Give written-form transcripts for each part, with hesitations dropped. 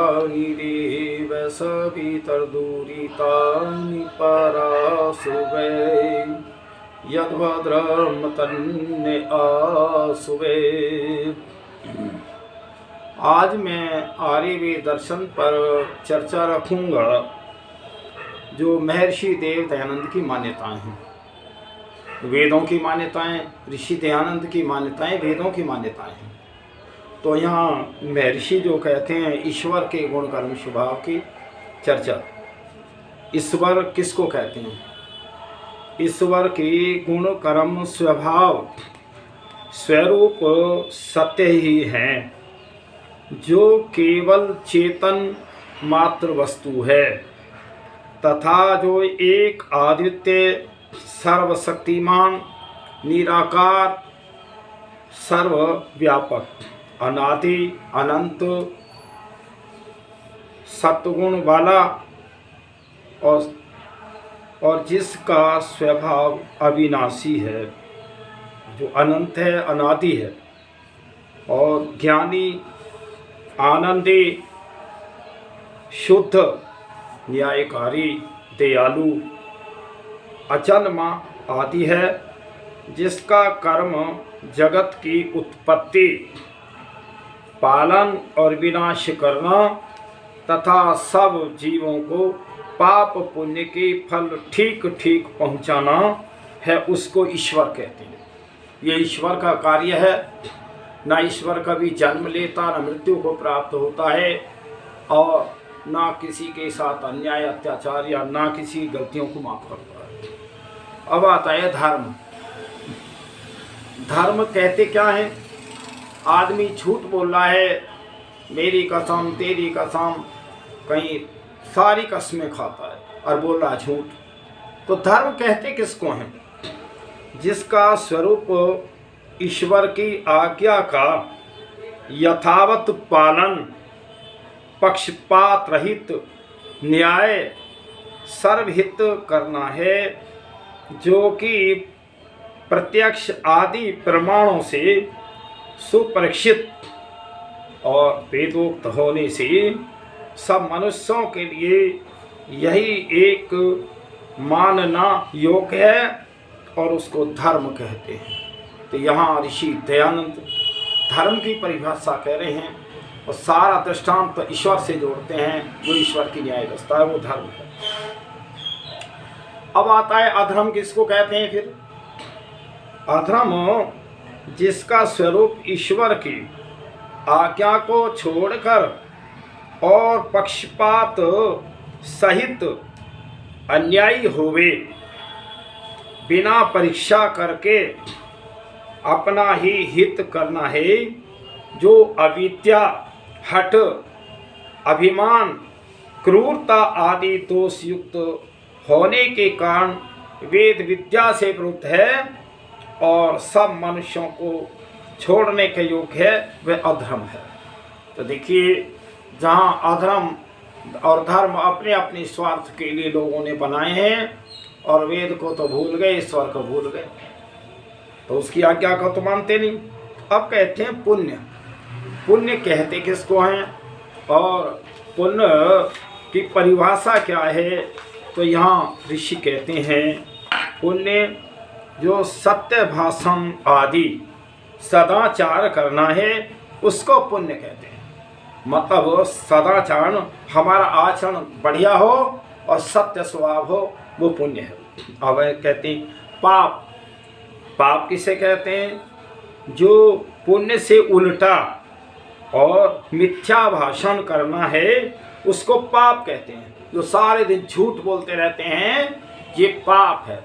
विश्वानिदेव सवितर्दुरितानि परासुवे यद्भद्रं तन्ने आसुवे। आज मैं आर्यवेद दर्शन पर चर्चा रखूंगा जो महर्षि देव दयानंद की मान्यताएं हैं। वेदों की मान्यताएं, ऋषि दयानंद की मान्यताएं वेदों की मान्यताएं हैं। तो यहाँ महर्षि जो कहते हैं ईश्वर के गुण कर्म स्वभाव की चर्चा। ईश्वर किसको कहते हैं? ईश्वर के गुण कर्म स्वभाव स्वरूप सत्य ही हैं, जो केवल चेतन मात्र वस्तु है तथा जो एक अद्वितीय सर्वशक्तिमान निराकार सर्वव्यापक अनादि अनंत सत्गुण वाला और जिसका स्वभाव अविनाशी है, जो अनंत है, अनादि है और ज्ञानी, आनंदी, शुद्ध, न्यायकारी, दयालु, अजन्मा आदि है, जिसका कर्म जगत की उत्पत्ति, पालन और विनाश करना तथा सब जीवों को पाप पुण्य के फल ठीक ठीक पहुंचाना है, उसको ईश्वर कहते हैं। ये ईश्वर का कार्य है। ना ईश्वर कभी जन्म लेता, न मृत्यु को प्राप्त होता है और ना किसी के साथ अन्याय अत्याचार या ना किसी गलतियों को माफ करता है। अब आता है धर्म। धर्म कहते क्या है? आदमी झूठ बोल रहा है, मेरी कसम तेरी कसम, कहीं सारी कसमें खाता है और बोल रहा झूठ। तो धर्म कहते किसको हैं? जिसका स्वरूप ईश्वर की आज्ञा का यथावत पालन, पक्षपात रहित न्याय सर्वहित करना है, जो कि प्रत्यक्ष आदि प्रमाणों से सुपरीक्षित और वेदोक्त होने से सब मनुष्यों के लिए यही एक मानना योग्य है और उसको धर्म कहते हैं। तो यहाँ ऋषि दयानंद धर्म की परिभाषा कह रहे हैं और सारा दृष्टांत तो ईश्वर से जोड़ते हैं। जो ईश्वर की न्याय व्यवस्था है वो धर्म है। अब आता है अधर्म। किसको कहते हैं फिर? अधर्म जिसका स्वरूप ईश्वर की आज्ञा को छोड़कर और पक्षपात सहित अन्यायी होवे, बिना परीक्षा करके अपना ही हित करना है, जो अविद्या, हठ, अभिमान, क्रूरता आदि दोष युक्त होने के कारण वेद विद्या से विरुद्ध है और सब मनुष्यों को छोड़ने के योग्य है, वह अधर्म है। तो देखिए, जहाँ अधर्म और धर्म अपने अपने स्वार्थ के लिए लोगों ने बनाए हैं और वेद को तो भूल गए, ईश्वर को भूल गए, तो उसकी आज्ञा को तो मानते नहीं। अब कहते हैं पुण्य। पुण्य कहते किसको हैं और पुण्य की परिभाषा क्या है? तो यहाँ ऋषि कहते हैं पुण्य जो सत्य भाषण आदि सदाचार करना है, उसको पुण्य कहते हैं। मतलब सदाचार, हमारा आचरण बढ़िया हो और सत्य स्वभाव हो, वो पुण्य है। अब कहते हैं पाप। पाप किसे कहते हैं? जो पुण्य से उल्टा और मिथ्या भाषण करना है, उसको पाप कहते हैं। जो सारे दिन झूठ बोलते रहते हैं, ये पाप है।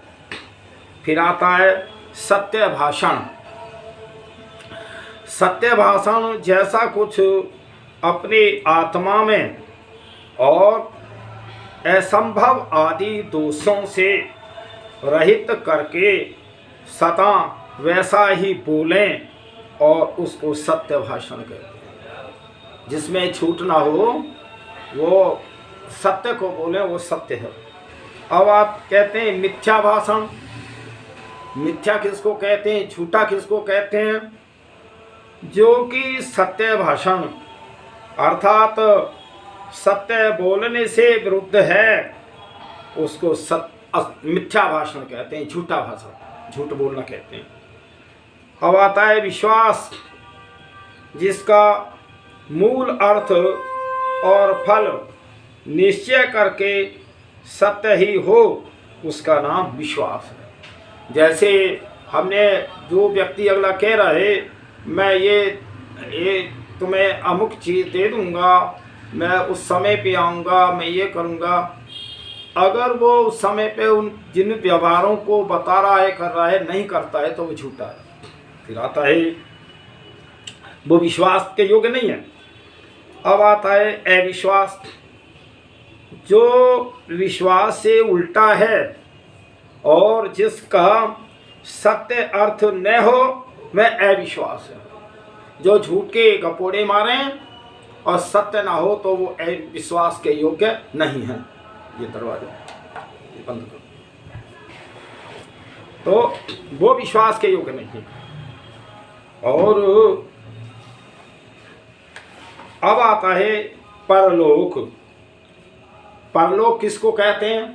फिर आता है सत्य भाषण। सत्य भाषण जैसा कुछ अपने आत्मा में और असंभव आदि दोषों से रहित करके सदा वैसा ही बोलें और उसको सत्य भाषण कहते हैं। जिसमें झूठ ना हो वो सत्य को बोले, वो सत्य है। अब आप कहते हैं मिथ्या भाषण। मिथ्या किसको कहते हैं, झूठा किसको कहते हैं? जो कि सत्य भाषण अर्थात सत्य बोलने से विरुद्ध है, उसको मिथ्या भाषण कहते हैं, झूठा भाषण, झूठ बोलना कहते हैं। अब आता है विश्वास, जिसका मूल अर्थ और फल निश्चय करके सत्य ही हो, उसका नाम विश्वास है। जैसे हमने जो व्यक्ति अगला कह रहा है मैं ये तुम्हें अमुक चीज़ दे दूंगा, मैं उस समय पे आऊँगा, मैं ये करूँगा, अगर वो उस समय पे उन जिन व्यवहारों को बता रहा है, कर रहा है, नहीं करता है, तो वो झूठा है। फिर आता है वो विश्वास के योग्य नहीं है। अब आता है अविश्वास, जो विश्वास से उल्टा है और जिसका सत्य अर्थ न हो, वह अविश्वास है। जो झूठ के गपोड़े मारें और सत्य ना हो तो वो अविश्वास के योग्य नहीं है। ये दरवाजा बंद करो, तो वो विश्वास के योग्य नहीं है। और अब आता है परलोक। परलोक किसको कहते हैं?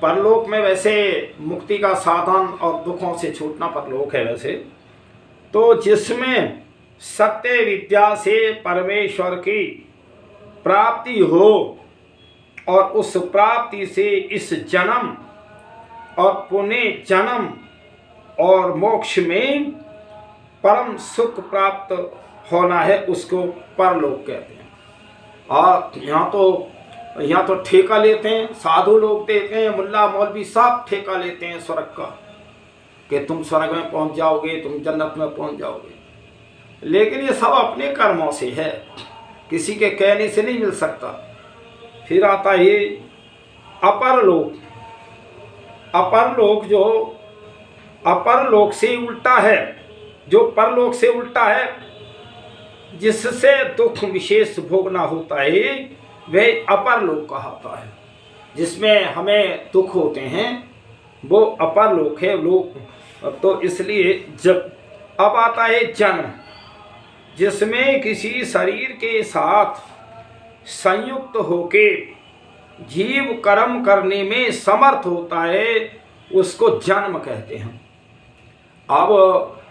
परलोक में वैसे मुक्ति का साधन और दुखों से छूटना परलोक है वैसे तो, जिसमें सत्य विद्या से परमेश्वर की प्राप्ति हो और उस प्राप्ति से इस जन्म और पुण्य जन्म और मोक्ष में परम सुख प्राप्त होना है, उसको परलोक कहते हैं। और यहाँ तो ठेका लेते हैं, साधु लोग देते हैं, मुल्ला मौलवी सब ठेका लेते हैं स्वर्ग का, कि तुम स्वर्ग में पहुंच जाओगे, तुम जन्नत में पहुंच जाओगे। लेकिन ये सब अपने कर्मों से है, किसी के कहने से नहीं मिल सकता। फिर आता है अपरलोक। अपरलोक जो अपरलोक से उल्टा है, जो परलोक से उल्टा है, जिससे दुख विशेष भोगना होता है, वह अपरलोक कहलाता है। जिसमें हमें दुख होते हैं वो अपरलोक है लोक। तो इसलिए जब अब आता है जन्म, जिसमें किसी शरीर के साथ संयुक्त होके जीव कर्म करने में समर्थ होता है, उसको जन्म कहते हैं। अब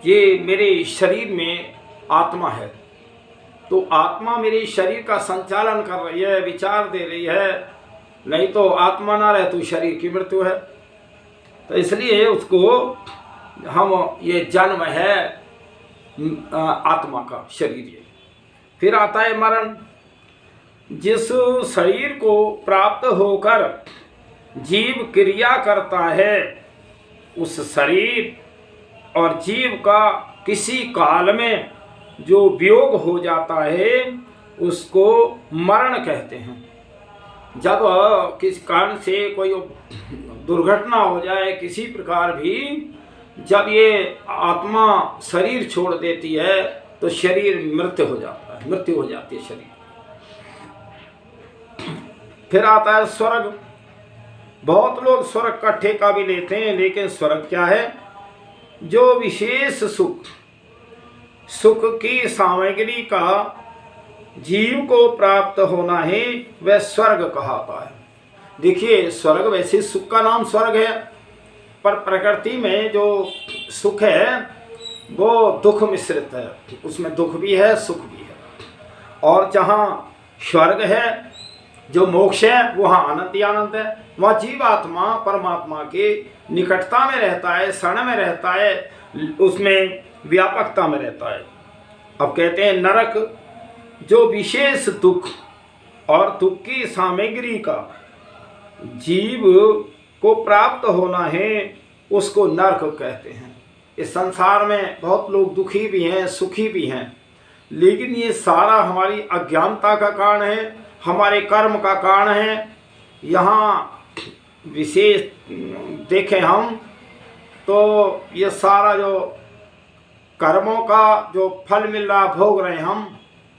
ये मेरे शरीर में आत्मा है, तो आत्मा मेरे शरीर का संचालन कर रही है, विचार दे रही है, नहीं तो आत्मा ना रहे तो शरीर की मृत्यु है। तो इसलिए उसको हम ये जन्म है आत्मा का, शरीर ये। फिर आता है मरण, जिस शरीर को प्राप्त होकर जीव क्रिया करता है, उस शरीर और जीव का किसी काल में जो वियोग हो जाता है, उसको मरण कहते हैं। जब किस कारण से कोई दुर्घटना हो जाए किसी प्रकार भी, जब ये आत्मा शरीर छोड़ देती है तो शरीर मृत्यु हो जाता है, मृत्यु हो जाती है शरीर। फिर आता है स्वर्ग। बहुत लोग स्वर्ग का ठेका भी लेते हैं, लेकिन स्वर्ग क्या है? जो विशेष सुख की सामग्री का जीव को प्राप्त होना है, वह स्वर्ग कहलाता है। देखिए, स्वर्ग वैसे सुख का नाम स्वर्ग है, पर प्रकृति में जो सुख है वो दुख मिश्रित है, उसमें दुख भी है, सुख भी है। और जहाँ स्वर्ग है, जो मोक्ष है, वहाँ आनंद ही आनंद है। वहाँ जीवात्मा परमात्मा के निकटता में रहता है, शरण में रहता है, उसमें व्यापकता में रहता है। अब कहते हैं नरक, जो विशेष दुख और दुख की सामग्री का जीव को प्राप्त होना है, उसको नरक कहते हैं। इस संसार में बहुत लोग दुखी भी हैं, सुखी भी हैं, लेकिन ये सारा हमारी अज्ञानता का कारण है, हमारे कर्म का कारण है। यहाँ विशेष देखें हम तो ये सारा जो कर्मों का जो फल मिल रहा भोग रहे हैं हम,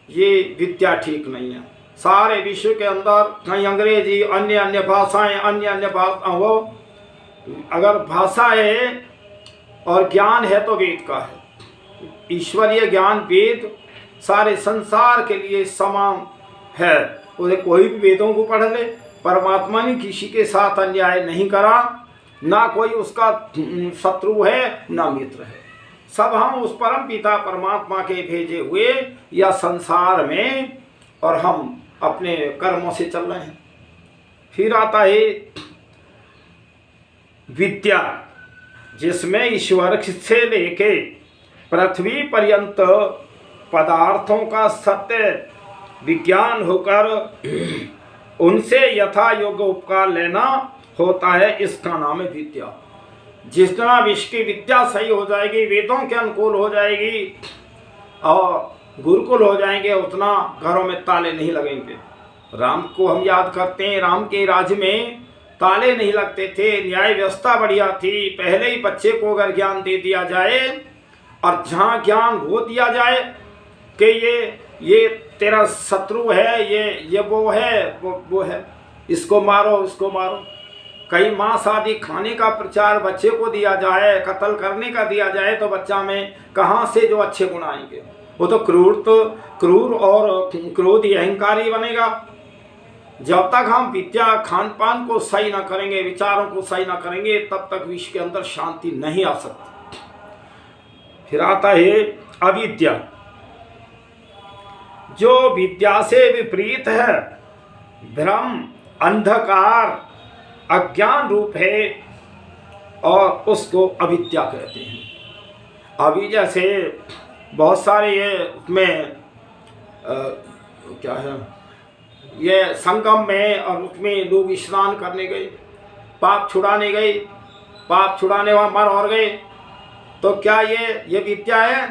ये विद्या ठीक नहीं है। सारे विश्व के अंदर कहीं अंग्रेजी, अन्य अन्य भाषाएं, अन्य अन्य भाषा, वो अगर भाषा है और ज्ञान है तो वेद का है। ईश्वरीय ज्ञान वेद सारे संसार के लिए समान है। उसे कोई भी वेदों को पढ़ ले, परमात्मा ने किसी के साथ अन्याय नहीं करा, ना कोई उसका शत्रु है ना मित्र है। सब हम उस परम पिता परमात्मा के भेजे हुए या संसार में, और हम अपने कर्मों से चल रहे हैं। फिर आता है विद्या, जिसमें ईश्वर से लेके पृथ्वी पर्यंत पदार्थों का सत्य विज्ञान होकर उनसे यथा योग्य उपकार लेना होता है, इसका नाम है विद्या। जितना विश्व की विद्या सही हो जाएगी, वेदों के अनुकूल हो जाएगी और गुरुकुल हो जाएंगे, उतना घरों में ताले नहीं लगेंगे। राम को हम याद करते हैं, राम के राज्य में ताले नहीं लगते थे, न्याय व्यवस्था बढ़िया थी। पहले ही बच्चे को अगर ज्ञान दे दिया जाए और जहाँ ज्ञान वो दिया जाए कि ये तेरा शत्रु है, ये वो है, वो है, इसको मारो, इसको मारो। कई मांस आदि खाने का प्रचार बच्चे को दिया जाए, कत्ल करने का दिया जाए, तो बच्चा में कहाँ से जो अच्छे गुण आएंगे? वो तो क्रूर और क्रोधी अहंकारी बनेगा। जब तक हम विद्या खान पान को सही ना करेंगे, विचारों को सही ना करेंगे, तब तक विश्व के अंदर शांति नहीं आ सकती। फिर आता है अविद्या, जो विद्या से विपरीत है, भ्रम, अंधकार, अज्ञान रूप है, और उसको अविद्या कहते हैं। अभी जैसे बहुत सारे ये उसमें क्या है, ये संगम में और उसमें लोग स्नान करने गए, पाप छुड़ाने गए, पाप छुड़ाने वहाँ मर और गए, तो क्या ये विद्या है?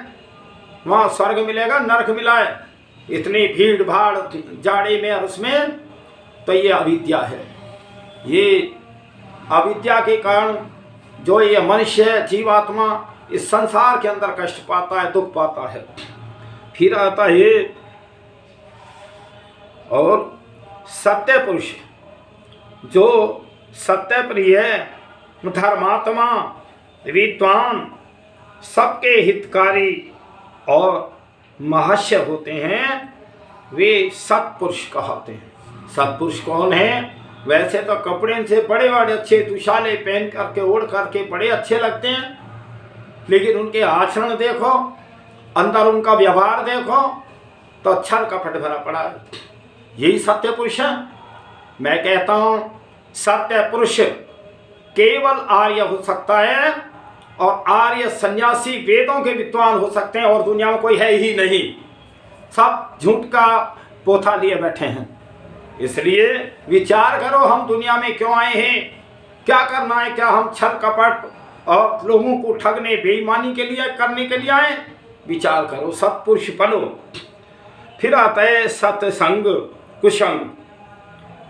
वहाँ स्वर्ग मिलेगा, नरक मिला है, इतनी भीड़ भाड़ जाड़े में और उसमें, तो ये अविद्या है। ये अविद्या के कारण जो ये मनुष्य जीवात्मा इस संसार के अंदर कष्ट पाता है, दुख पाता है। फिर आता है और सत्य पुरुष, जो सत्य प्रिय, धर्मात्मा, विद्वान, सबके हितकारी और महर्षि होते हैं, वे सत्पुरुष कहते हैं। सत्पुरुष कौन है? वैसे तो कपड़े से बड़े बड़े अच्छे दुशाले पहन करके ओढ़ करके बड़े अच्छे लगते हैं, लेकिन उनके आचरण देखो, अंदर उनका व्यवहार देखो, तो छल कपट भरा पड़ा है। यही सत्य पुरुष है। मैं कहता हूँ सत्य पुरुष केवल आर्य हो सकता है, और आर्य सन्यासी वेदों के विद्वान हो सकते हैं, और दुनिया में कोई है ही नहीं। सब झूठ का पोथा लिए बैठे हैं। इसलिए विचार करो, हम दुनिया में क्यों आए हैं, क्या करना है? क्या हम छल कपट और लोगों को ठगने, बेईमानी के लिए करने के लिए आए? विचार करो, सत्पुरुष बनो। फिर आता है सत्संग कुसंग,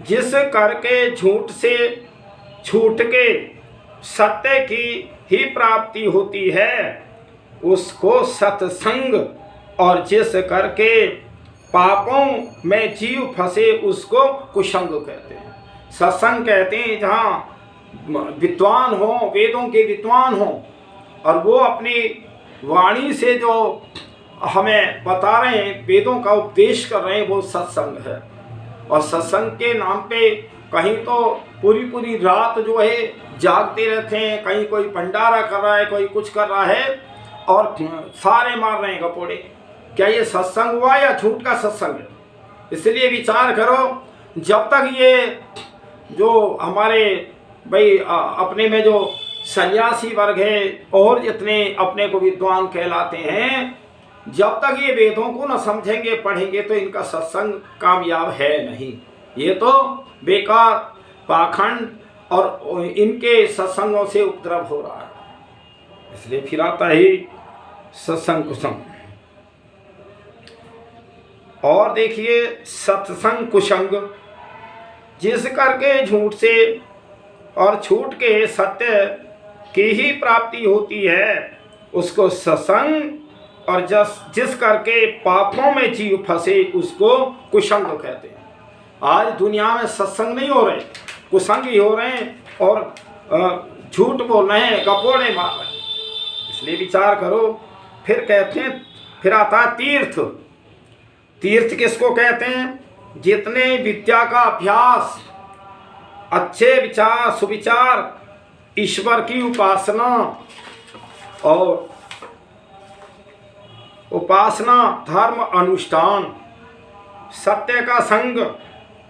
जिस करके झूठ से छूट के सत्य की ही प्राप्ति होती है, उसको सत्संग, और जिस करके पापों में जीव फंसे उसको कुसंग कहते हैं। सत्संग कहते हैं जहाँ विद्वान हो, वेदों के विद्वान हो, और वो अपनी वाणी से जो हमें बता रहे हैं, वेदों का उपदेश कर रहे हैं, वो सत्संग है। और सत्संग के नाम पे कहीं तो पूरी पूरी रात जो है जागते रहते हैं, कहीं कोई भंडारा कर रहा है, कोई कुछ कर रहा है, और सारे मार रहे हैं गपोड़े। क्या ये सत्संग हुआ या झूठ का सत्संग है? इसलिए विचार करो, जब तक ये जो हमारे भाई अपने में जो सन्यासी वर्ग है और जितने अपने को विद्वान कहलाते हैं, जब तक ये वेदों को न समझेंगे, पढ़ेंगे, तो इनका सत्संग कामयाब है नहीं। ये तो बेकार पाखंड और इनके सत्संगों से उपद्रव हो रहा है। इसलिए फिर आता है सत्संग कुसंग। और देखिए सत्संग कुसंग, जिस करके झूठ से और छूट के सत्य की ही प्राप्ति होती है, उसको सत्संग, और जिस करके पापों में जीव फंसे उसको कुसंग कहते हैं। आज दुनिया में सत्संग नहीं हो रहे, कुसंग ही हो रहे हैं और झूठ बोल रहे हैं, गपोड़े मार रहे हैं। इसलिए विचार करो। फिर कहते हैं, फिर आता है तीर्थ। तीर्थ किसको कहते हैं? जितने विद्या का अभ्यास, अच्छे विचार, सुविचार, ईश्वर की उपासना और धर्म अनुष्ठान, सत्य का संग,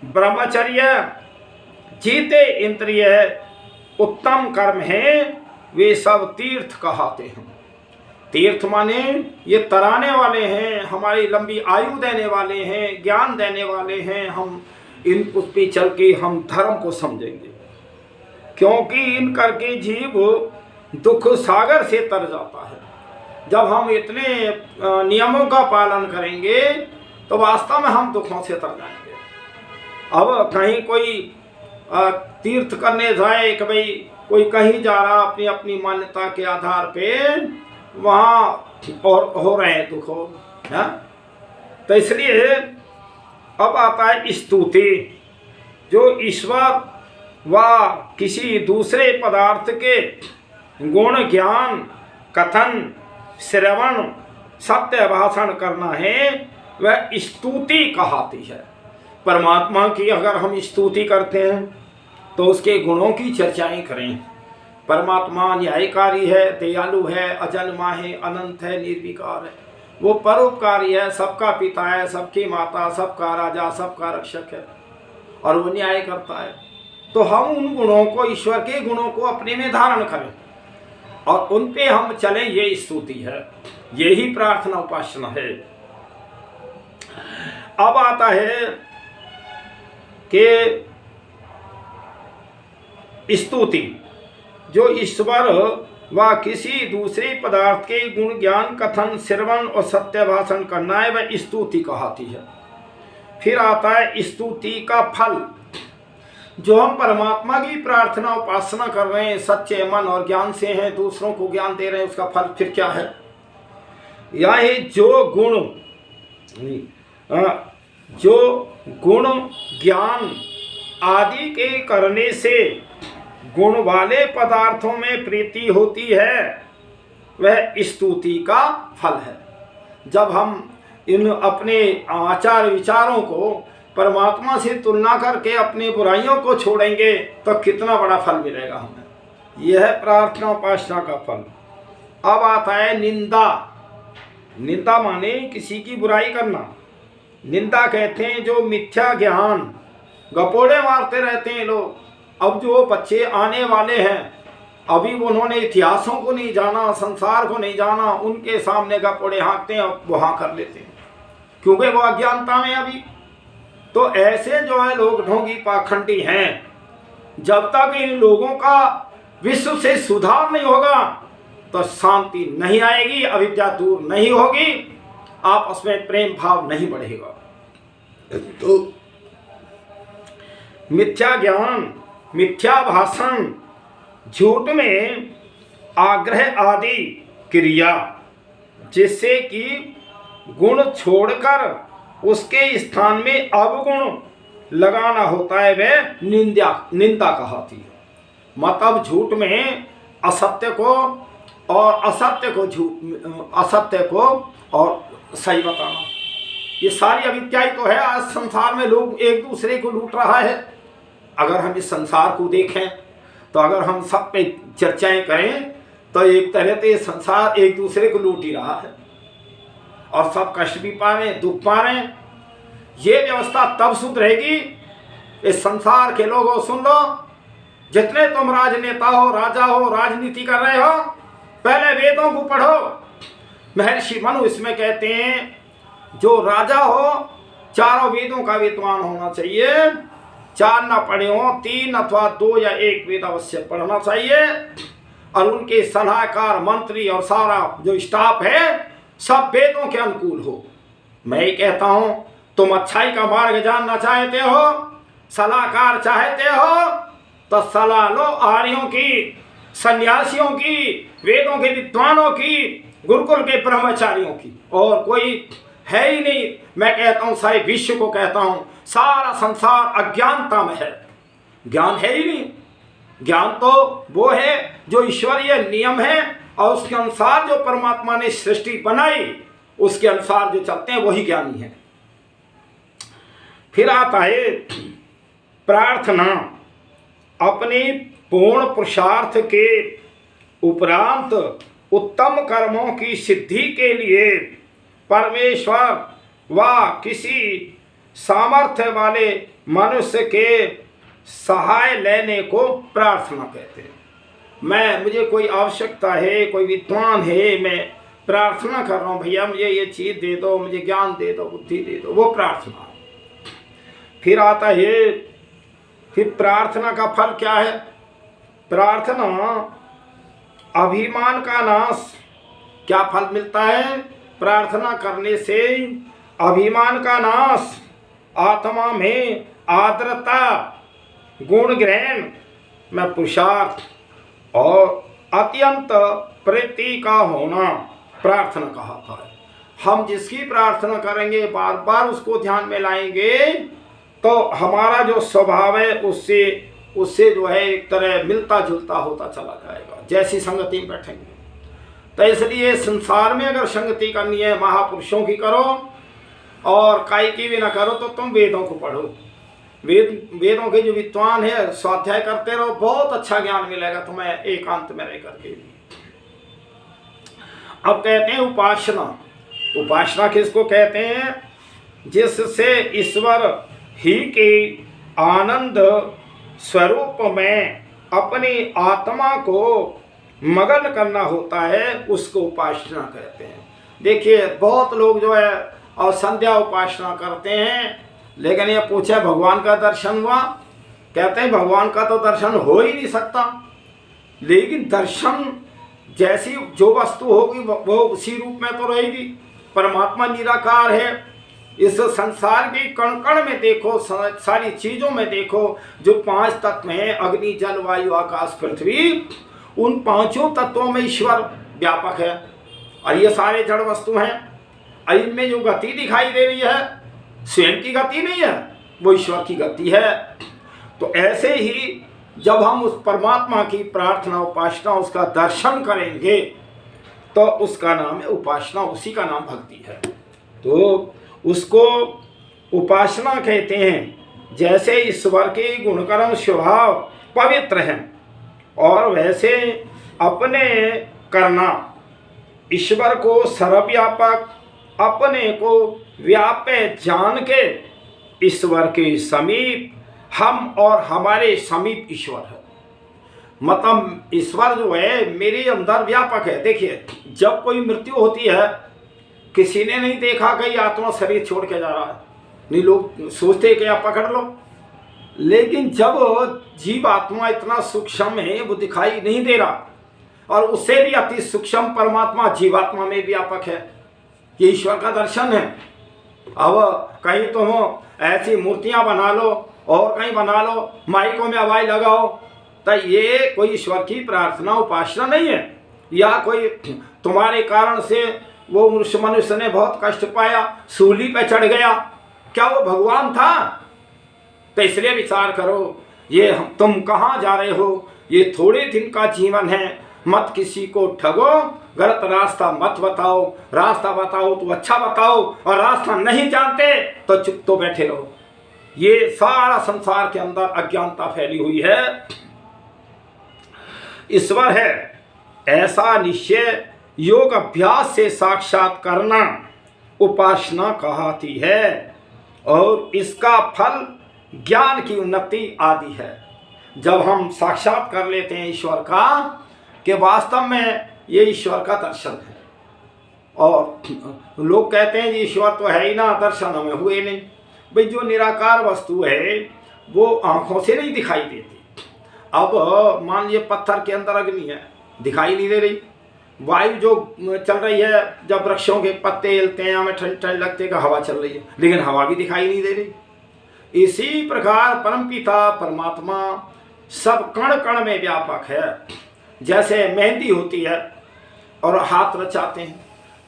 ब्रह्मचर्य, जीते इंद्रिय उत्तम कर्म है, वे सब तीर्थ कहते हैं। तीर्थ माने ये तराने वाले हैं, हमारी लंबी आयु देने वाले हैं, ज्ञान देने वाले हैं। हम इन उस पे चल के हम धर्म को समझेंगे, क्योंकि इन करके जीव दुख सागर से तर जाता है। जब हम इतने नियमों का पालन करेंगे तो वास्तव में हम दुखों से तर जाएंगे। अब कहीं कोई तीर्थ करने जाए कि भाई कोई कहीं जा रहा अपनी अपनी मान्यता के आधार पे, वहाँ और हो रहे हैं दुख, है। तो इसलिए अब आता है स्तुति। जो ईश्वर व किसी दूसरे पदार्थ के गुण ज्ञान कथन श्रवण सत्य भाषण करना है, वह स्तुति कहती है। परमात्मा की अगर हम स्तुति करते हैं तो उसके गुणों की चर्चाएं करें। परमात्मा न्यायकारी है, दयालु है, अजन्मा है, अनंत है, निर्विकार है। वो परोपकारी है, सबका पिता है, सबकी माता, सबका राजा, सबका रक्षक है, और वो न्याय करता है। तो हम उन गुणों को, ईश्वर के गुणों को अपने में धारण करें और उन पे हम चलें, ये स्तुति है, यही प्रार्थना उपासना है। अब आता है कि स्तुति, जो ईश्वर व किसी दूसरे पदार्थ के गुण ज्ञान कथन श्रवण और सत्य भाषण करना है, वह स्तुति कहती है। फिर आता है स्तुति का फल। जो हम परमात्मा की प्रार्थना उपासना कर रहे हैं, सच्चे मन और ज्ञान से हैं, दूसरों को ज्ञान दे रहे हैं, उसका फल फिर क्या है? यह जो गुण ज्ञान आदि के करने से गुण वाले पदार्थों में प्रीति होती है, वह स्तुति का फल है। जब हम इन अपने आचार विचारों को परमात्मा से तुलना करके अपनी बुराइयों को छोड़ेंगे तो कितना बड़ा फल मिलेगा हमें। यह है प्रार्थना उपासना का फल। अब आता है निंदा। निंदा माने किसी की बुराई करना। निंदा कहते हैं जो मिथ्या ज्ञान, गपोड़े मारते रहते हैं लोग। अब जो बच्चे आने वाले हैं, अभी उन्होंने इतिहासों को नहीं जाना, संसार को नहीं जाना, उनके सामने गपोड़े हाँकते हैं, वो हाँ कर लेते हैं, क्योंकि वो अज्ञानता में अभी। तो ऐसे जो है लोग ढोंगी पाखंडी हैं। जब तक इन लोगों का विश्व से सुधार नहीं होगा तो शांति नहीं आएगी, अविद्या दूर नहीं होगी, आपस में प्रेम भाव नहीं बढ़ेगा। तो मिथ्या ज्ञान, मिथ्या भाषण, झूठ में आग्रह आदि क्रिया, जिससे कि गुण छोड़कर उसके स्थान में अवगुण लगाना होता है, वह निंदा कहती है। मतलब झूठ में असत्य को और असत्य को और सही बताना, ये सारी अविद्या तो है। आज संसार में लोग एक दूसरे को लूट रहा है। अगर हम इस संसार को देखें तो अगर हम सब पे चर्चाएं करें तो एक तरह से संसार एक दूसरे को लूट ही रहा है और सब कष्ट भी पा रहे हैं, दुख पा रहे हैं। ये व्यवस्था तब सुधरेगी, इस संसार के लोगों सुन लो, जितने तुम राजनेता हो, राजा हो, राजनीति कर रहे हो, पहले वेदों को पढ़ो। महर्षि मनु इसमें कहते हैं जो राजा हो चारों वेदों का विद्वान होना चाहिए, 4 ना पढ़े हो, 3 अथवा 2 या 1 वेद अवश्य पढ़ना चाहिए, और उनके सलाहकार मंत्री और सारा जो स्टाफ है सब वेदों के अनुकूल हो। मैं ही कहता हूं, तुम अच्छाई का मार्ग जानना चाहते हो, सलाहकार चाहते हो, तो सलाह लो आर्यों की, सन्यासियों की, वेदों के विद्वानों की, गुरुकुल के ब्रह्मचारियों की, और कोई है ही नहीं। मैं कहता हूं सारे विश्व को कहता हूं, सारा संसार अज्ञानता में है, ज्ञान है ही नहीं। ज्ञान तो वो है जो ईश्वरीय नियम है और उसके अनुसार जो परमात्मा ने सृष्टि बनाई उसके अनुसार जो चलते हैं वही ज्ञानी है। फिर आता है प्रार्थना। अपने पूर्ण पुरुषार्थ के उपरांत उत्तम कर्मों की सिद्धि के लिए परमेश्वर व किसी सामर्थ्य वाले मनुष्य के सहाय लेने को प्रार्थना कहते हैं। मुझे कोई आवश्यकता है, कोई विद्वान है, मैं प्रार्थना कर रहा हूँ भैया मुझे ये चीज़ दे दो, मुझे ज्ञान दे दो, बुद्धि दे दो, वो प्रार्थना। फिर आता है, फिर प्रार्थना का फल क्या है? प्रार्थना अभिमान का नाश। क्या फल मिलता है? प्रार्थना करने से अभिमान का नाश, आत्मा में आर्द्रता, गुण ग्रहण में पुरुषार्थ और अत्यंत प्रीति का होना प्रार्थना कहा है। हम जिसकी प्रार्थना करेंगे, बार बार उसको ध्यान में लाएंगे, तो हमारा जो स्वभाव है उससे जो है एक तरह मिलता जुलता होता चला जाएगा, जैसी संगति में बैठेंगे। तो इसलिए संसार में अगर संगति करनी है महापुरुषों की करो, और काई की भी ना करो तो तुम वेदों को पढ़ो। वेदों के जो विद्वान है स्वाध्याय करते रहो, बहुत अच्छा ज्ञान मिलेगा तुम्हें एकांत में रह करके भी। अब कहते हैं उपासना। उपासना किसको कहते हैं? जिससे ईश्वर ही के आनंद स्वरूप में अपनी आत्मा को मगन करना होता है, उसको उपासना कहते हैं। देखिए बहुत लोग जो है और संध्या उपासना करते हैं, लेकिन ये पूछे भगवान का दर्शन हुआ? कहते हैं भगवान का तो दर्शन हो ही नहीं सकता। लेकिन दर्शन जैसी जो वस्तु होगी वो उसी रूप में तो रहेगी। परमात्मा निराकार है। इस संसार के कण कण में देखो, सारी चीज़ों में देखो, जो 5 तत्व हैं, अग्नि जल वायु आकाश पृथ्वी, उन 5 तत्वों में ईश्वर व्यापक है। और ये सारे जड़ वस्तु हैं। इनमें जो गति दिखाई दे रही है स्वयं की गति नहीं है, वो ईश्वर की गति है। तो ऐसे ही जब हम उस परमात्मा की प्रार्थना उपासना उसका दर्शन करेंगे तो उसका नाम है उपासना, उसी का नाम भक्ति है। तो उसको उपासना कहते हैं। जैसे ईश्वर के गुणकर्म स्वभाव पवित्र हैं और वैसे अपने करना, ईश्वर को सर्वव्यापक, अपने को व्याप्य जान के ईश्वर के समीप, हम और हमारे समीप ईश्वर है। मतलब ईश्वर जो है मेरे अंदर व्यापक है। देखिए जब कोई मृत्यु होती है, किसी ने नहीं देखा कहीं आत्मा शरीर छोड़ के जा रहा है, नहीं लोग सोचते कि आप पकड़ लो। लेकिन जब जीव आत्मा इतना सूक्ष्म है, वो दिखाई नहीं दे रहा, और उससे भी अति सूक्ष्म परमात्मा जीवात्मा में व्यापक है, ये ईश्वर का दर्शन है। अब कहीं तुम ऐसी मूर्तियां बना लो और कहीं बना लो, माइकों में आवाज़ लगाओ, तो ये कोई ईश्वर की प्रार्थना उपासना नहीं है। या कोई तुम्हारे कारण से वो मनुष्य ने बहुत कष्ट पाया, सूली पे चढ़ गया, क्या वो भगवान था? तो इसलिए विचार करो, ये तुम कहाँ जा रहे हो? ये थोड़े दिन का जीवन है, मत किसी को ठगो, गलत रास्ता मत बताओ, रास्ता बताओ तो अच्छा बताओ, और रास्ता नहीं जानते तो चुप तो बैठे रहो। ये सारा संसार के अंदर अज्ञानता फैली हुई है। ईश्वर है ऐसा निश्चय योग अभ्यास से साक्षात करना उपासना कहलाती है, और इसका फल ज्ञान की उन्नति आदि है। जब हम साक्षात कर लेते हैं ईश्वर का कि वास्तव में ये ईश्वर का दर्शन है, और लोग कहते हैं ईश्वर तो है ही ना, दर्शन हमें हुए नहीं। भाई जो निराकार वस्तु है वो आंखों से नहीं दिखाई देती। अब मान लीजिए पत्थर के अंदर अग्नि है, दिखाई नहीं दे रही। वायु जो चल रही है, जब वृक्षों के पत्ते हिलते हैं, हमें ठंड ठंड लगते हैं कि हवा चल रही है, लेकिन हवा भी दिखाई नहीं दे रही। इसी प्रकार परमपिता परमात्मा सब कण कण में व्यापक है। जैसे मेहंदी होती है और हाथ रचाते हैं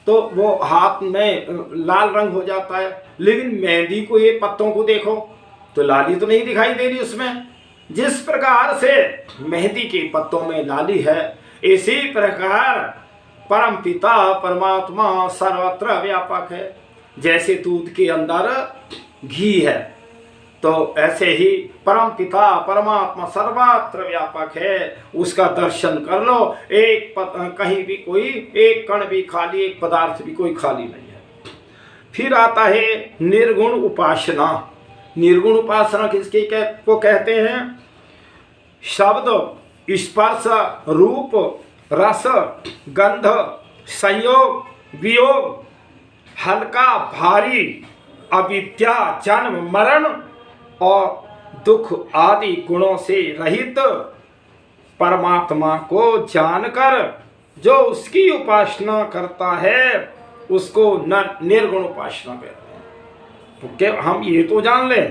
तो वो हाथ में लाल रंग हो जाता है, लेकिन मेहंदी को, ये पत्तों को देखो तो लाली तो नहीं दिखाई दे रही उसमें। जिस प्रकार से मेहंदी के पत्तों में लाली है, इसी प्रकार परम पिता परमात्मा सर्वत्र व्यापक है। जैसे दूध के अंदर घी है, तो ऐसे ही परम पिता परमात्मा सर्वत्र व्यापक है। उसका दर्शन कर लो, कहीं भी कोई एक कण भी खाली, एक पदार्थ भी कोई खाली नहीं है। फिर आता है निर्गुण उपासना। निर्गुण उपासना किसके को कहते हैं? शब्द, स्पर्श, रूप, रस, गंध, संयोग, वियोग, हल्का भारी, अविद्या, जन्म मरण और दुख आदि गुणों से रहित परमात्मा को जानकर जो उसकी उपासना करता है उसको निर्गुण उपासना कहते हैं। तो क्या हम ये तो जान लें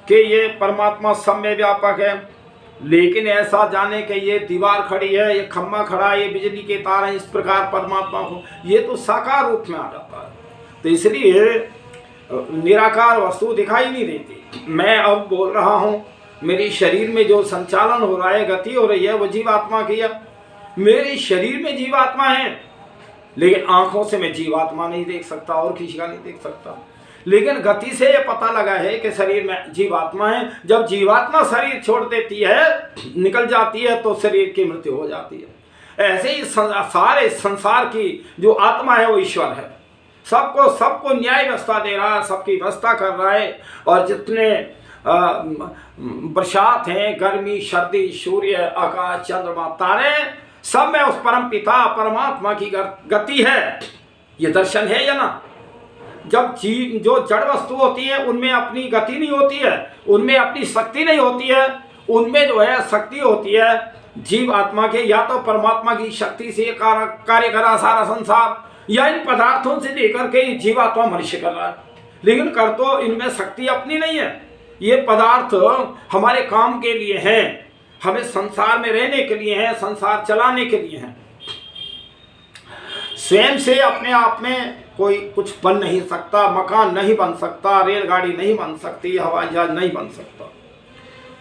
कि ये परमात्मा सब में व्यापक है, लेकिन ऐसा जाने कि ये दीवार खड़ी है, ये खम्भा खड़ा है, ये बिजली के तार हैं, इस प्रकार परमात्मा को, ये तो साकार रूप में आ जाता है। तो इसलिए निराकार वस्तु दिखाई नहीं देती। मैं अब बोल रहा हूँ, मेरे शरीर में जो संचालन हो रहा है, गति हो रही है, वो जीवात्मा की है। मेरे शरीर में जीवात्मा है, लेकिन आंखों से मैं जीवात्मा नहीं देख सकता और किसी का नहीं देख सकता। लेकिन गति से ये पता लगा है कि शरीर में जीवात्मा है। जब जीवात्मा शरीर छोड़ देती है, निकल जाती है, तो शरीर की मृत्यु हो जाती है। ऐसे ही सारे संसार की जो आत्मा है वो ईश्वर है। सबको न्याय व्यवस्था दे रहा है, सबकी व्यवस्था कर रहा है। और जितने बरसात हैं, गर्मी, सर्दी, सूर्य, आकाश, चंद्रमा, तारे, सब में उस परम पिता परमात्मा की गति है। ये दर्शन है या ना? जब जो जड़ वस्तु होती है उनमें अपनी गति नहीं होती है, उनमें अपनी शक्ति नहीं होती है, उनमें जो है शक्ति होती है जीव आत्मा के। या तो परमात्मा की शक्ति से कार्य करा सारा संसार, या इन पदार्थों से लेकर के जीवात्मा मनुष्य कर रहा है, लेकिन कर तो इनमें शक्ति अपनी नहीं है। ये पदार्थ हमारे काम के लिए हैं, हमें संसार में रहने के लिए हैं, संसार चलाने के लिए हैं। स्वयं से अपने आप में कोई कुछ बन नहीं सकता, मकान नहीं बन सकता, रेलगाड़ी नहीं बन सकती, हवाई जहाज नहीं बन सकता।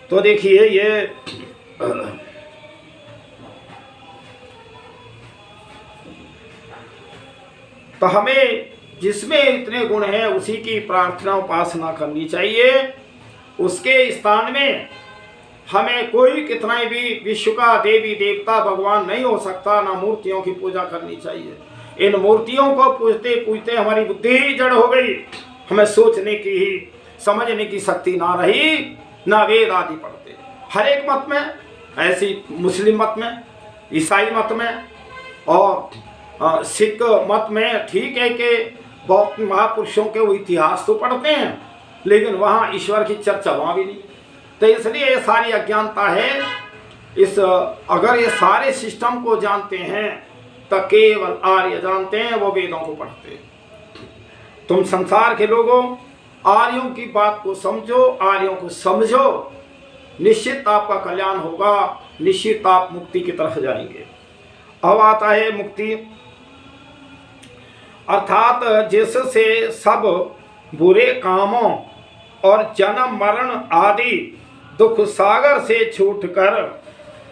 तो देखिए ये तो हमें जिसमें इतने गुण हैं उसी की प्रार्थना उपासना करनी चाहिए। उसके स्थान में हमें कोई कितना भी विश्व का देवी देवता भगवान नहीं हो सकता, ना मूर्तियों की पूजा करनी चाहिए। इन मूर्तियों को पूजते पूजते हमारी बुद्धि ही जड़ हो गई, हमें सोचने की ही समझने की शक्ति ना रही, ना वेद आदि पढ़ते। हर एक मत में, ऐसी मुस्लिम मत में, ईसाई मत में और सिख मत में ठीक है कि बहुत महापुरुषों के वो इतिहास तो पढ़ते हैं, लेकिन वहाँ ईश्वर की चर्चा वहाँ भी नहीं। तो इसलिए ये सारी अज्ञानता है। अगर ये सारे सिस्टम को जानते हैं तो केवल आर्य जानते हैं, वो वेदों को पढ़ते हैं। तुम संसार के लोगों आर्यों की बात को समझो, आर्यों को समझो, निश्चित आपका कल्याण होगा, निश्चित आप मुक्ति की तरफ जाएंगे। अब आता है मुक्ति, अर्थात जिससे सब बुरे कामों और जन्म मरण आदि दुख सागर से छूटकर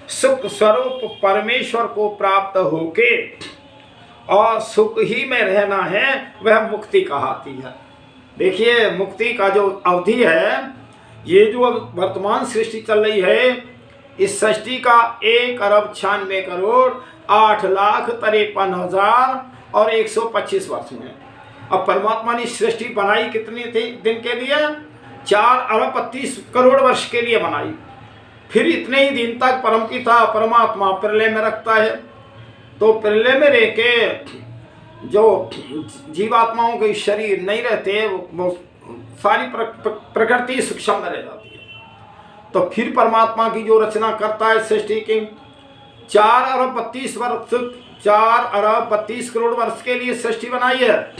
सुख स्वरूप परमेश्वर को प्राप्त होके और सुख ही में रहना है, वह मुक्ति कहलाती है। देखिए मुक्ति का जो अवधि है, ये जो वर्तमान सृष्टि चल रही है, इस सृष्टि का 1,08,53,53,125 वर्ष में। अब परमात्मा ने सृष्टि बनाई कितनी थी दिन के लिए? 4,32 वर्ष के लिए बनाई। फिर इतने ही दिन तक परमपिता परमात्मा प्रलय में रखता है। तो प्रलय में रह के जो जीवात्माओं के शरीर नहीं रहते, वो सारी प्रकृति सूक्ष्म में रह जाती है। तो फिर परमात्मा की जो रचना करता है सृष्टि की, 4,32 वर्ष के लिए सृष्टि बनाई है।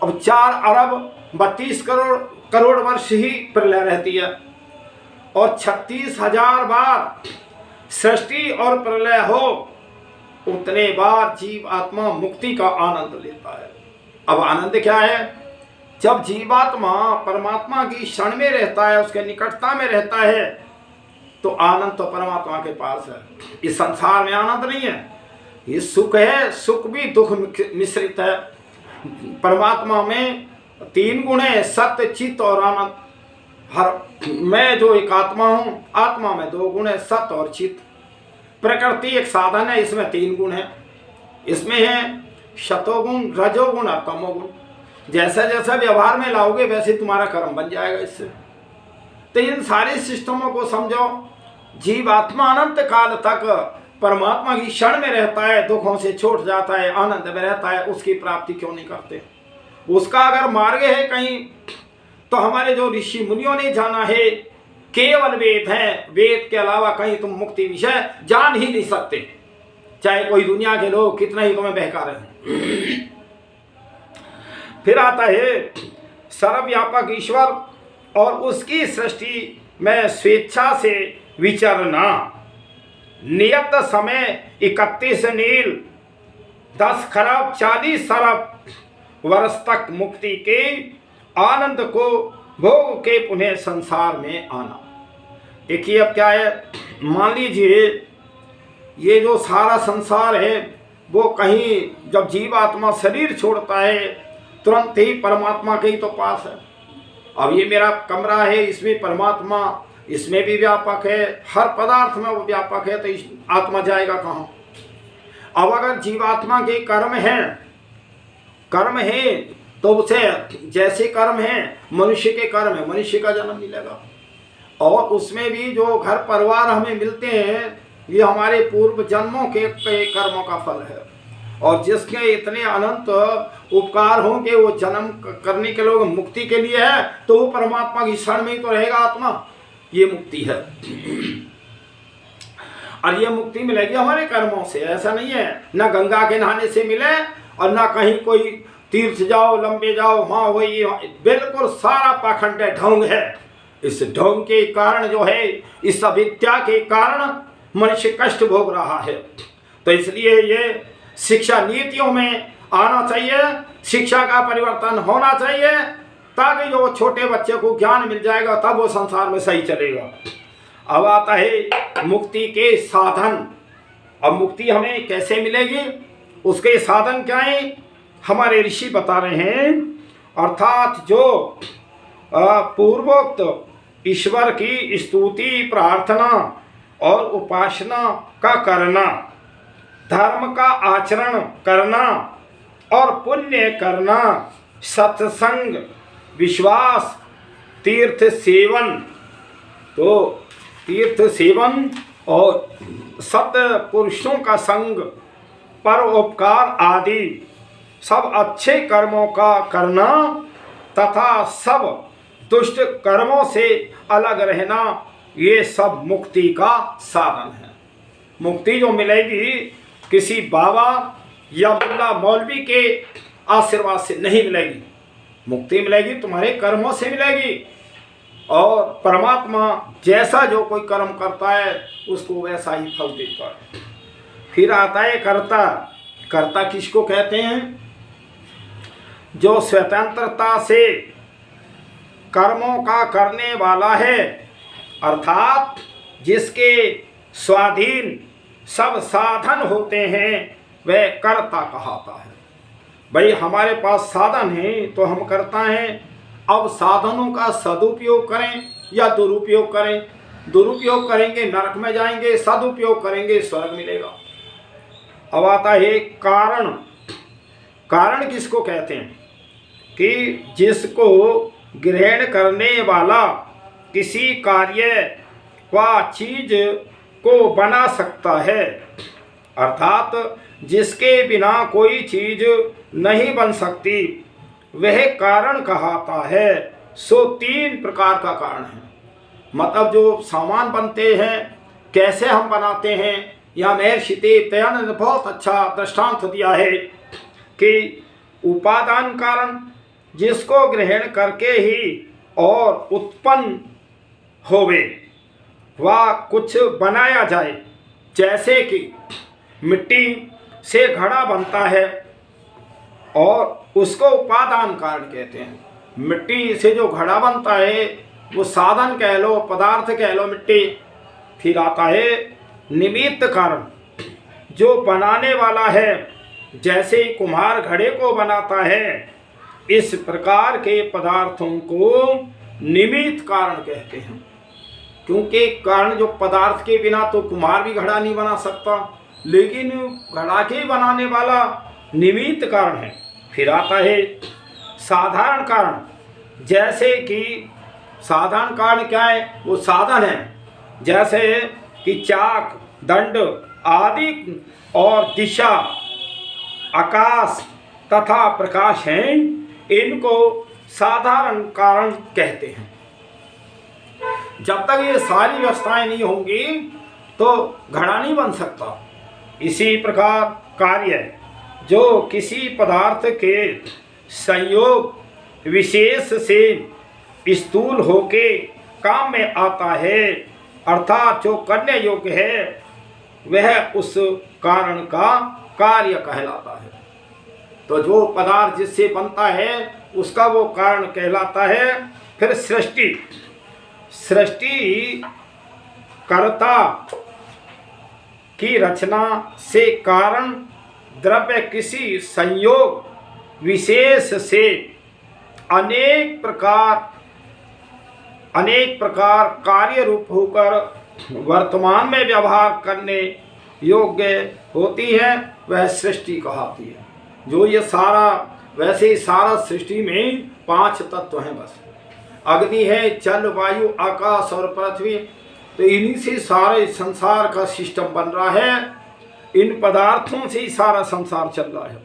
अब 4,32 करोड़ वर्ष ही प्रलय रहती है, और 36,000 बार सृष्टि और प्रलय हो उतने बार जीव आत्मा मुक्ति का आनंद लेता है। अब आनंद क्या है? जब जीवात्मा परमात्मा की क्षण में रहता है, उसके निकटता में रहता है, तो आनंद तो परमात्मा के पास है। इस संसार में आनंद नहीं है, ये सुख है, सुख भी दुख मिश्रित है। परमात्मा में 3 गुण है, सत्य, चित्त और आनंद। मैं जो एक आत्मा हूँ, आत्मा में 2 गुण है, सत्य और चित्त। प्रकृति एक साधन है, इसमें 3 गुण है। इसमें है शतोगुण, रजोगुण और तमोगुण। जैसा जैसा व्यवहार में लाओगे वैसे तुम्हारा कर्म बन जाएगा इससे। तो इन सारे सिस्टमों को समझो। जीवात्मा अनंत काल तक परमात्मा की क्षण में रहता है, दुखों से छूट जाता है, आनंद में रहता है, उसकी प्राप्ति क्यों नहीं करते? उसका अगर मार्ग है कहीं, तो हमारे जो ऋषि मुनियों ने जाना है, केवल वेद है। वेद के अलावा कहीं तुम मुक्ति विषय जान ही नहीं सकते, चाहे कोई दुनिया के लोग कितना ही तुम्हें बहका रहे। फिर आता है सर्वव्यापक ईश्वर और उसकी सृष्टि में स्वेच्छा से विचरना। नियत समय 31 नील 10 खरब 40 अरब वर्ष तक मुक्ति के आनंद को भोग के पुनः संसार में आना। देखिए अब क्या है, मान लीजिए ये जो सारा संसार है वो कहीं जब जीवात्मा शरीर छोड़ता है तुरंत ही परमात्मा के ही तो पास है। अब ये मेरा कमरा है, इसमें परमात्मा इसमें भी व्यापक है, हर पदार्थ में वो व्यापक है, तो आत्मा जाएगा कहाँ? अब अगर जीवात्मा के कर्म है तो उसे जैसे कर्म है, मनुष्य के कर्म है, मनुष्य का जन्म मिलेगा। और उसमें भी जो घर परिवार हमें मिलते हैं ये हमारे पूर्व जन्मों के कर्मों का फल है। और जिसके इतने अनंत उपकार हों कि वो जन्म करने के लोग मुक्ति के लिए है, तो वो परमात्मा की शरण में ही तो रहेगा आत्मा। ये मुक्ति है। और ये मुक्ति मिलेगी हमारे कर्मों से, ऐसा नहीं है। ना गंगा के नहाने से मिले और ना कहीं कोई तीर्थ जाओ, लंबे जाओ, वहाँ वही, बिल्कुल सारा पाखंड ढोंग है। इस ढोंग के कारण जो है, इस अविद्या के कारण मनुष्य कष्ट भोग रहा है। तो इसलिए ये शिक्षा नीतियों में आना चाहिए, शिक्षा का परिवर्तन होना चाहिए, ताकि जो छोटे बच्चे को ज्ञान मिल जाएगा तब वो संसार में सही चलेगा। अब आता है मुक्ति के साधन। अब मुक्ति हमें कैसे मिलेगी, उसके साधन क्या है, हमारे ऋषि बता रहे हैं। अर्थात जो पूर्वोक्त ईश्वर की स्तुति, प्रार्थना और उपासना का करना, धर्म का आचरण करना और पुण्य करना, सत्संग, विश्वास, तीर्थ सेवन, तो तीर्थ सेवन और सत्पुरुषों का संग, परोपकार आदि सब अच्छे कर्मों का करना तथा सब दुष्ट कर्मों से अलग रहना, ये सब मुक्ति का साधन है। मुक्ति जो मिलेगी किसी बाबा या मुल्ला मौलवी के आशीर्वाद से नहीं मिलेगी। मुक्ति मिलेगी तुम्हारे कर्मों से मिलेगी। और परमात्मा जैसा जो कोई कर्म करता है उसको वैसा ही फल देता है। फिर आता है कर्ता। कर्ता किसको कहते हैं? जो स्वतंत्रता से कर्मों का करने वाला है, अर्थात जिसके स्वाधीन सब साधन होते हैं, वह कर्ता कहलाता है। भाई हमारे पास साधन है तो हम करता हैं। अब साधनों का सदुपयोग करें या दुरुपयोग करें। दुरुपयोग करेंगे नरक में जाएंगे, सदुपयोग करेंगे स्वर्ग मिलेगा। अब आता है कारण। कारण किसको कहते हैं? कि जिसको ग्रहण करने वाला किसी कार्य व चीज को बना सकता है, अर्थात जिसके बिना कोई चीज नहीं बन सकती, वह कारण कहलाता है। सो 3 प्रकार का कारण है। मतलब जो सामान बनते हैं, कैसे हम बनाते हैं, यहाँ महर्षि दयानंद ने बहुत अच्छा दृष्टांत दिया है कि उपादान कारण, जिसको ग्रहण करके ही और उत्पन्न होवे व कुछ बनाया जाए, जैसे कि मिट्टी, से घड़ा बनता है और उसको उपादान कारण कहते हैं। मिट्टी से जो घड़ा बनता है वो साधन कह लो, पदार्थ कह लो, मिट्टी। फिर आता है निमित्त कारण, जो बनाने वाला है। जैसे कुम्हार घड़े को बनाता है, इस प्रकार के पदार्थों को निमित्त कारण कहते हैं। क्योंकि कारण जो पदार्थ के बिना तो कुम्हार भी घड़ा नहीं बना सकता, लेकिन घड़ा के बनाने वाला निमित्त कारण है। फिर आता है साधारण कारण। जैसे कि साधारण कारण क्या है? वो साधन है। जैसे कि चाक, दंड आदि और दिशा, आकाश तथा प्रकाश हैं, इनको साधारण कारण कहते हैं। जब तक ये सारी व्यवस्थाएं नहीं होंगी तो घड़ा नहीं बन सकता। इसी प्रकार कार्य, जो किसी पदार्थ के संयोग विशेष से स्थूल होके काम में आता है, अर्थात जो करने योग्य है, वह उस कारण का कार्य कहलाता है। तो जो पदार्थ जिससे बनता है उसका वो कारण कहलाता है। फिर सृष्टि, सृष्टि कर्ता की रचना से कारण द्रव्य किसी संयोग विशेष से अनेक प्रकार कार्य रूप होकर वर्तमान में व्यवहार करने योग्य होती है, वह सृष्टि कहलाती है। जो ये सारा, वैसे ही सारा सृष्टि में 5 तत्व हैं बस। अग्नि है, जल, वायु, आकाश और पृथ्वी। तो इन्हीं से सारे संसार का सिस्टम बन रहा है। इन पदार्थों से ही सारा संसार चल रहा है।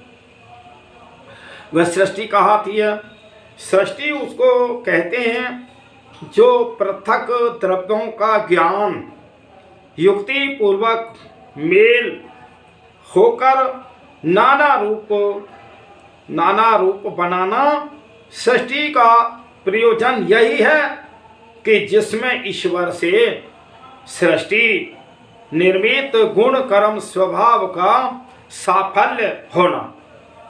वह सृष्टि कहलाती है। सृष्टि उसको कहते हैं जो पृथक द्रव्यों का ज्ञान युक्ति पूर्वक मेल होकर नाना रूप बनाना। सृष्टि का प्रयोजन यही है कि जिसमें ईश्वर से सृष्टि निर्मित गुण कर्म स्वभाव का साफल्य होना।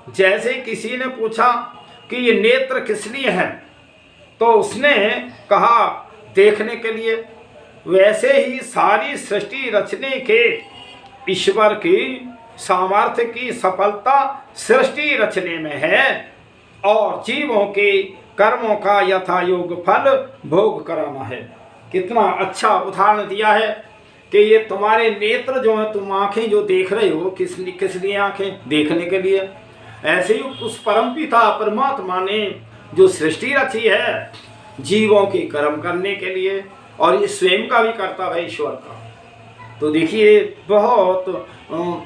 जैसे किसी ने पूछा कि ये नेत्र किस लिए हैं, तो उसने कहा देखने के लिए। वैसे ही सारी सृष्टि रचने के ईश्वर की सामर्थ्य की सफलता सृष्टि रचने में है और जीवों के कर्मों का यथा योग फल भोग कराना है। कितना अच्छा उदाहरण दिया है कि ये तुम्हारे नेत्र जो है, तुम आंखें जो देख रहे हो, किस लिए आंखें? देखने के लिए। ऐसे ही उस परमपिता परमात्मा ने जो सृष्टि रची है जीवों के कर्म करने के लिए, और ये स्वयं का भी करता है ईश्वर का। तो देखिए बहुत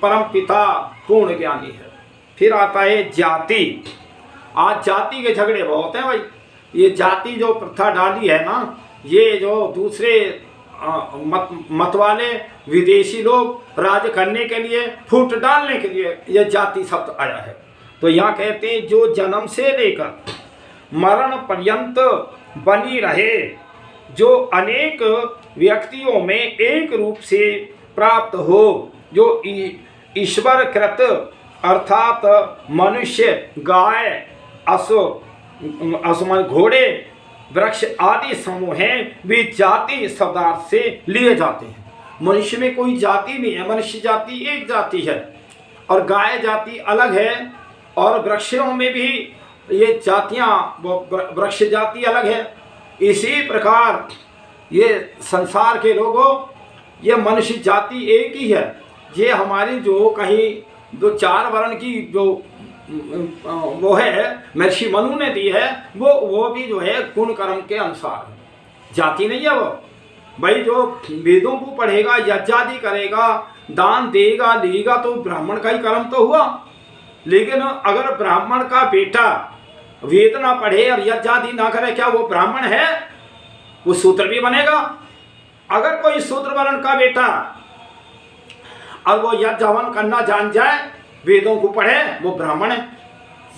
परमपिता पूर्ण ज्ञानी है। फिर आता है जाति। आज जाति के झगड़े बहुत हैं भाई। ये जाति जो प्रथा डाली है ना, ये जो दूसरे मत वाले विदेशी लोग राज करने के लिए, फूट डालने के लिए ये जाति शब्द आया है। तो यहाँ कहते हैं जो जन्म से लेकर मरण पर्यंत बनी रहे, जो अनेक व्यक्तियों में एक रूप से प्राप्त हो, जो ईश्वर कृत अर्थात मनुष्य, गाय, असुमन, घोड़े, वृक्ष आदि समूह हैं, वे जाति शब्दार्थ से लिए जाते हैं। मनुष्य में कोई जाति नहीं है, मनुष्य जाति एक जाति है और गाय जाति अलग है, और वृक्षों में भी ये जातियाँ, वृक्ष जाति अलग है। इसी प्रकार ये संसार के लोगों, ये मनुष्य जाति एक ही है। ये हमारी जो कहीं जो 4 वर्ण की जो वो है महर्षि मनु ने दी है, वो भी जो है गुण कर्म के अनुसार है, जाति नहीं है वो। भाई जो वेदों को पढ़ेगा, यज्ञादि करेगा, दान देगा, लेगा, तो ब्राह्मण का ही कर्म तो हुआ। लेकिन अगर ब्राह्मण का बेटा वेद ना पढ़े और यज्ञादि ना करे, क्या वो ब्राह्मण है? वो शूद्र भी बनेगा। अगर कोई शूद्र वर्ण का बेटा और वो यज्ञ हवन करना जान जाए, वेदों को पढ़े, वो ब्राह्मण है।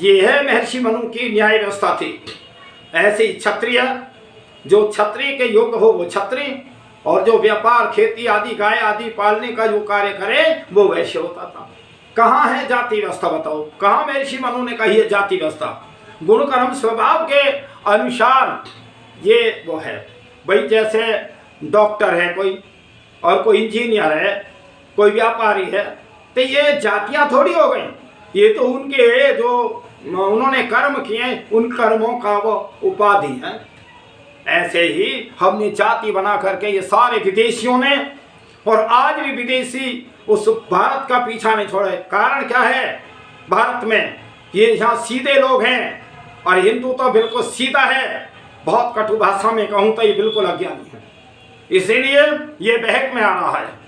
ये है महर्षि मनु की न्याय व्यवस्था थी। ऐसे ही क्षत्रिय, जो क्षत्रिय के योग्य हो वो क्षत्रिय, और जो व्यापार खेती आदि गाय आदि पालने का जो कार्य करे वो वैश्य होता था। कहाँ है जाति व्यवस्था? बताओ, कहाँ महर्षि मनु ने कही है जाति व्यवस्था? गुण कर्म स्वभाव के अनुसार ये वो है भाई। जैसे डॉक्टर है कोई, और कोई इंजीनियर है, कोई व्यापारी है, तो ये जातियां थोड़ी हो गई। ये तो उनके जो उन्होंने कर्म किए, उन कर्मों का वो उपाधि है। ऐसे ही हमने जाति बना करके ये सारे विदेशियों ने, और आज भी विदेशी उस भारत का पीछा नहीं छोड़े। कारण क्या है? भारत में ये यहाँ सीधे लोग हैं, और हिंदू तो बिल्कुल सीधा है। बहुत कटु भाषा में कहूँ तो ये बिल्कुल अज्ञानी है, इसीलिए ये बहक में आ रहा है।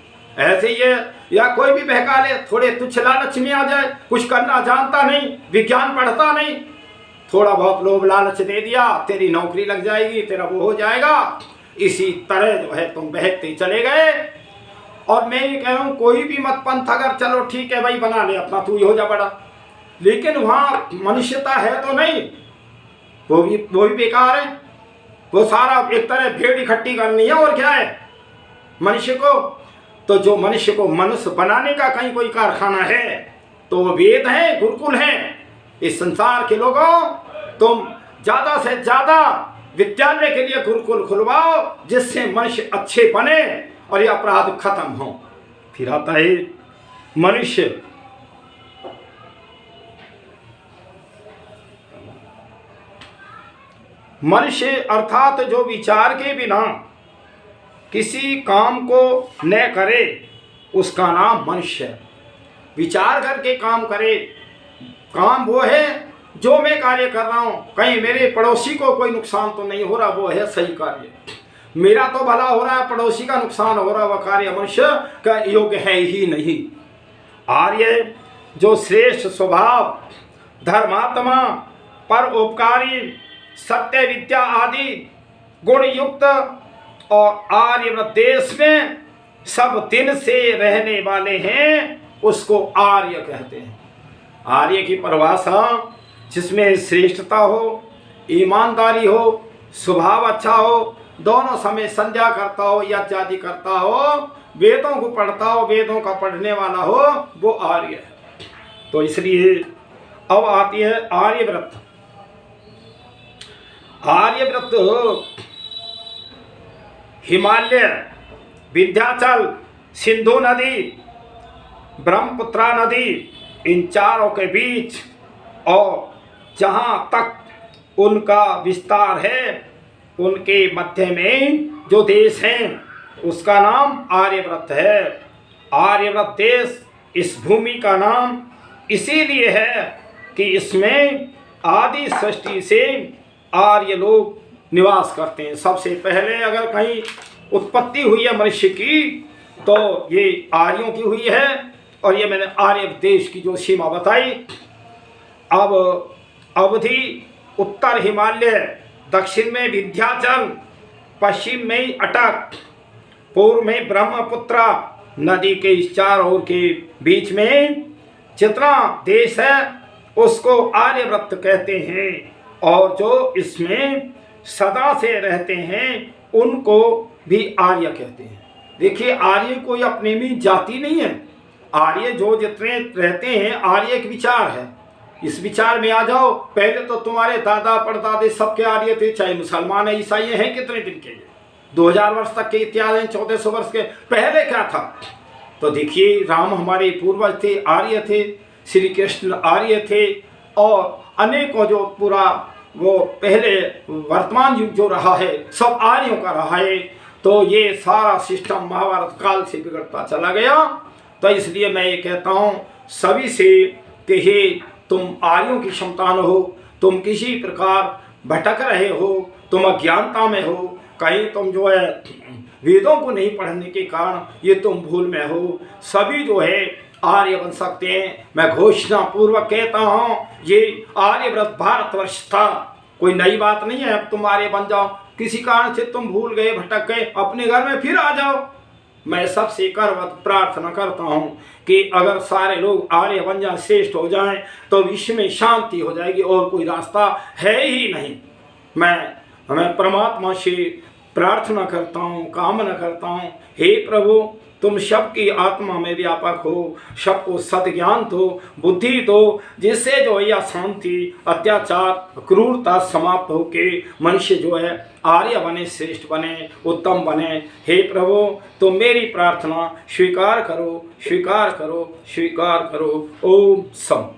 ऐसे ये या कोई भी बहका ले, थोड़े तुच्छ लालच में आ जाए, कुछ करना जानता नहीं, विज्ञान पढ़ता नहीं, थोड़ा बहुत लोभ लालच दे दिया, तेरी नौकरी लग जाएगी, तेरा वो हो जाएगा, इसी तरह जो है तुम बहकते चले गए। और मैं ये कह रहा हूँ, कोई भी मत पंथ अगर चलो ठीक है भाई बना ले अपना, तू ही हो जा बड़ा, लेकिन वहाँ मनुष्यता है तो नहीं, वो भी बेकार है। वो सारा एक तरह भीड़ इकट्ठी करनी है, और क्या है मनुष्य को। तो जो मनुष्य को मनुष्य बनाने का कहीं कोई कारखाना है तो वो वेद है, गुरुकुल है। इस संसार के लोगों, तुम ज़्यादा से ज़्यादा विद्यालय के लिए गुरुकुल खुलवाओ, जिससे मनुष्य अच्छे बने और ये अपराध खत्म हो। फिर आता है मनुष्य। मनुष्य अर्थात जो विचार के बिना किसी काम को न करे उसका नाम मनुष्य है। विचार करके काम करे, काम वो है जो मैं कार्य कर रहा हूँ, कहीं मेरे पड़ोसी को कोई नुकसान तो नहीं हो रहा, वो है सही कार्य। मेरा तो भला हो रहा है, पड़ोसी का नुकसान हो रहा, वह कार्य मनुष्य का योग्य है ही नहीं। आर्य जो श्रेष्ठ स्वभाव, धर्मात्मा, परोपकारी, सत्य विद्या आदि गुण युक्त और आर्यव्रत देश में सब दिन से रहने वाले हैं, उसको आर्य कहते हैं। आर्य की परिभाषा जिसमें श्रेष्ठता हो, ईमानदारी हो, स्वभाव अच्छा हो, दोनों समय संध्या करता हो, यज्ञ आदि करता हो, वेदों को पढ़ता हो, वेदों का पढ़ने वाला हो, वो आर्य है। तो इसलिए अब आती है आर्यव्रत। आर्यव्रत हिमालय, विंध्याचल, सिंधु नदी, ब्रह्मपुत्रा नदी, इन चारों के बीच और जहाँ तक उनका विस्तार है, उनके मध्य में जो देश हैं उसका नाम आर्यव्रत है। आर्यव्रत देश इस भूमि का नाम इसीलिए है कि इसमें आदि सृष्टि से आर्य लोग निवास करते हैं। सबसे पहले अगर कहीं उत्पत्ति हुई है मनुष्य की तो ये आर्यों की हुई है, और ये मैंने आर्य देश की जो सीमा बताई। अब अवधि उत्तर हिमालय, दक्षिण में विंध्याचल, पश्चिम में अटक, पूर्व में ब्रह्मपुत्रा नदी के इस चार ओर के बीच में जितना देश है उसको आर्यव्रत कहते हैं। और जो इसमें सदा से रहते हैं उनको भी आर्य कहते हैं। देखिए, आर्य कोई अपने में जाति नहीं है। आर्य जो जितने रहते हैं, आर्य एक विचार है। इस विचार में आ जाओ। पहले तो तुम्हारे दादा परदादे सबके आर्य थे, चाहे मुसलमान है, ईसाई हैं कितने दिन के, 2000 वर्ष तक के इतिहास हैं, 1400 वर्ष के पहले क्या था। तो देखिए, राम हमारे पूर्वज थे, आर्य थे, श्री कृष्ण आर्य थे, और अनेकों जो पूरा वो पहले वर्तमान युग जो रहा है सब आर्यों का रहा है। तो ये सारा सिस्टम महाभारत काल से बिगड़ता चला गया। तो इसलिए मैं ये कहता हूँ सभी से कि हे तुम आर्यों की संतान हो, तुम किसी प्रकार भटक रहे हो, तुम अज्ञानता में हो, कहीं तुम जो है वेदों को नहीं पढ़ने के कारण ये तुम भूल में हो, सभी जो है आर्य बन सकते हैं। मैं घोषणा पूर्वक कहता हूँ ये आर्यव्रत भारतवर्ष था, कोई नई बात नहीं है। अब तुम आर्य बन जाओ, किसी कारण से तुम भूल गए, भटक गए, अपने घर में फिर आ जाओ। मैं सबसे करवत प्रार्थना करता हूँ कि अगर सारे लोग आर्य बन जाएं, श्रेष्ठ हो जाएं, तो विश्व में शांति हो जाएगी और कोई रास्ता है ही नहीं। मैं परमात्मा से प्रार्थना करता हूँ, कामना करता हूँ, हे प्रभु तुम सबकी आत्मा में व्यापक हो, सबको सत्ज्ञान दो, बुद्धि दो, जिससे जो है अशांति, अत्याचार, क्रूरता समाप्त होके मनुष्य जो है आर्य बने, श्रेष्ठ बने, उत्तम बने। हे प्रभु, तो मेरी प्रार्थना स्वीकार करो, स्वीकार करो, स्वीकार करो। ओम सम।